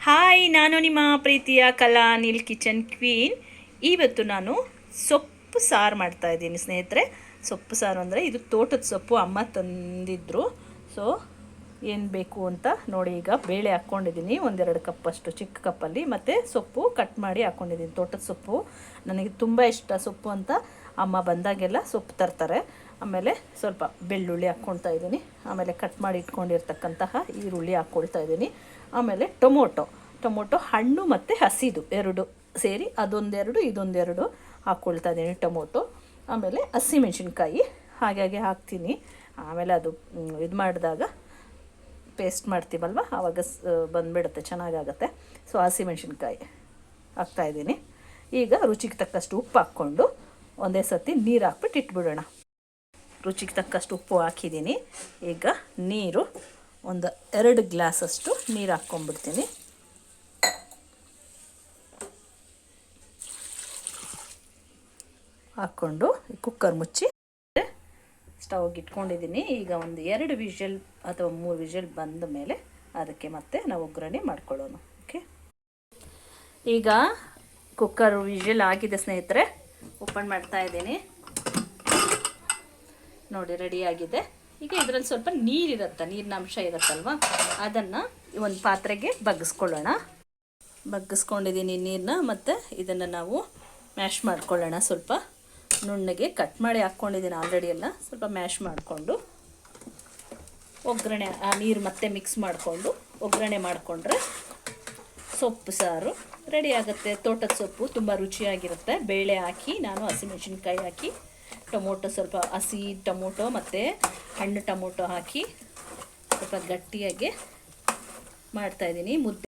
Hi, ನಾನು ನಿಮ್ಮ ಪ್ರೀತಿಯ ಕಲಾ ಅನಿಲ್ ಕಿಚನ್ ಕ್ವೀನ್. ಇವತ್ತು ನಾನು ಸೊಪ್ಪು ಸಾರು ಮಾಡ್ತಾಯಿದ್ದೀನಿ ಸ್ನೇಹಿತರೆ. ಸೊಪ್ಪು ಸಾರು ಅಂದರೆ ಇದು ತೋಟದ ಸೊಪ್ಪು ಅಮ್ಮ ತಂದಿದ್ದರು. ಸೊ ಏನು ಬೇಕು ಅಂತ ನೋಡಿ. ಈಗ ಬೇಳೆ ಹಾಕ್ಕೊಂಡಿದ್ದೀನಿ 1-2 ಕಪ್ಪಷ್ಟು, ಚಿಕ್ಕ ಕಪ್ಪಲ್ಲಿ. ಮತ್ತು ಸೊಪ್ಪು ಕಟ್ ಮಾಡಿ ಹಾಕ್ಕೊಂಡಿದ್ದೀನಿ. ತೋಟದ ಸೊಪ್ಪು ನನಗೆ ತುಂಬ ಇಷ್ಟ. ಸೊಪ್ಪು ಅಂತ ಅಮ್ಮ ಬಂದಾಗೆಲ್ಲ ಸೊಪ್ಪು ತರ್ತಾರೆ. ಆಮೇಲೆ ಸ್ವಲ್ಪ ಬೆಳ್ಳುಳ್ಳಿ ಹಾಕ್ಕೊಳ್ತಾ ಇದ್ದೀನಿ. ಆಮೇಲೆ ಕಟ್ ಮಾಡಿ ಇಟ್ಕೊಂಡಿರ್ತಕ್ಕಂತಹ ಈರುಳ್ಳಿ ಹಾಕ್ಕೊಳ್ತಾ ಇದ್ದೀನಿ. ಆಮೇಲೆ ಟೊಮೊಟೊ ಹಣ್ಣು ಮತ್ತು ಹಸಿದು ಎರಡು ಸೇರಿ ಅದೊಂದೆರಡು ಇದೊಂದೆರಡು ಹಾಕ್ಕೊಳ್ತಾ ಇದ್ದೀನಿ ಟೊಮೊಟೊ. ಆಮೇಲೆ ಹಸಿಮೆಣ್ಸಿನ್ಕಾಯಿ ಹಾಗಾಗಿ ಹಾಕ್ತೀನಿ. ಆಮೇಲೆ ಅದು ಇದು ಮಾಡಿದಾಗ ಪೇಸ್ಟ್ ಮಾಡ್ತೀವಲ್ವ, ಆವಾಗ ಬಂದುಬಿಡುತ್ತೆ, ಚೆನ್ನಾಗಾಗತ್ತೆ. ಸೊ ಹಸಿಮೆಣ್ಸಿನ್ಕಾಯಿ ಹಾಕ್ತಾಯಿದ್ದೀನಿ. ಈಗ ರುಚಿಗೆ ತಕ್ಕಷ್ಟು ಉಪ್ಪು ಹಾಕ್ಕೊಂಡು ಒಂದೇ ಸರ್ತಿ ನೀರು ಹಾಕ್ಬಿಟ್ಟು ಇಟ್ಬಿಡೋಣ. ರುಚಿಗೆ ತಕ್ಕಷ್ಟು ಉಪ್ಪು ಹಾಕಿದ್ದೀನಿ. ಈಗ ನೀರು ಒಂದು 2 ಗ್ಲಾಸಷ್ಟು ನೀರು ಹಾಕ್ಕೊಂಡ್ಬಿಡ್ತೀನಿ. ಹಾಕ್ಕೊಂಡು ಕುಕ್ಕರ್ ಮುಚ್ಚಿ ಸ್ಟವ್ಗೆ ಇಟ್ಕೊಂಡಿದ್ದೀನಿ. ಈಗ ಒಂದು 2 ವಿಷಲ್ ಅಥವಾ 3 ವಿಷಲ್ ಬಂದ ಮೇಲೆ ಅದಕ್ಕೆ ಮತ್ತೆ ನಾವು ಒಗ್ಗರಣೆ ಮಾಡ್ಕೊಳ್ಳೋಣ. ಓಕೆ, ಈಗ ಕುಕ್ಕರ್ ವಿಷಲ್ ಆಗಿದೆ ಸ್ನೇಹಿತರೆ. ಓಪನ್ ಮಾಡ್ತಾ ಇದ್ದೀನಿ. ನೋಡಿ, ರೆಡಿಯಾಗಿದೆ. ಈಗ ಇದರಲ್ಲಿ ಸ್ವಲ್ಪ ನೀರಿರುತ್ತೆ, ನೀರಿನ ಅಂಶ ಇರುತ್ತಲ್ವ, ಅದನ್ನು ಒಂದು ಪಾತ್ರೆಗೆ ಬಗ್ಗಿಸ್ಕೊಂಡಿದ್ದೀನಿ ನೀರನ್ನ. ಮತ್ತು ಇದನ್ನು ನಾವು ಮ್ಯಾಶ್ ಮಾಡ್ಕೊಳ್ಳೋಣ. ಸ್ವಲ್ಪ ನುಣ್ಣಗೆ ಕಟ್ ಮಾಡಿ ಹಾಕ್ಕೊಂಡಿದ್ದೀನಿ ಆಲ್ರೆಡಿ. ಎಲ್ಲ ಸ್ವಲ್ಪ ಮ್ಯಾಶ್ ಮಾಡಿಕೊಂಡು ಒಗ್ಗರಣೆ, ಆ ನೀರು ಮತ್ತೆ ಮಿಕ್ಸ್ ಮಾಡಿಕೊಂಡು ಒಗ್ಗರಣೆ ಮಾಡಿಕೊಂಡ್ರೆ ಸೊಪ್ಪು ಸಾರು ರೆಡಿ ಆಗುತ್ತೆ. ತೋಟದ ಸೊಪ್ಪು ತುಂಬ ರುಚಿಯಾಗಿರುತ್ತೆ. ಬೇಳೆ ಹಾಕಿ ನಾನು ಹಸಿಮೆಣ್ಸಿನ್ಕಾಯಿ ಹಾಕಿ, ಟೊಮೊಟೊ ಸ್ವಲ್ಪ ಹಸಿ ಟೊಮೊಟೊ ಮತ್ತು ಹಣ್ಣು ಟೊಮೊಟೊ ಹಾಕಿ ಸ್ವಲ್ಪ ಗಟ್ಟಿಯಾಗಿ ಮಾಡ್ತಾಯಿದ್ದೀನಿ. ಮುದ್ದೆ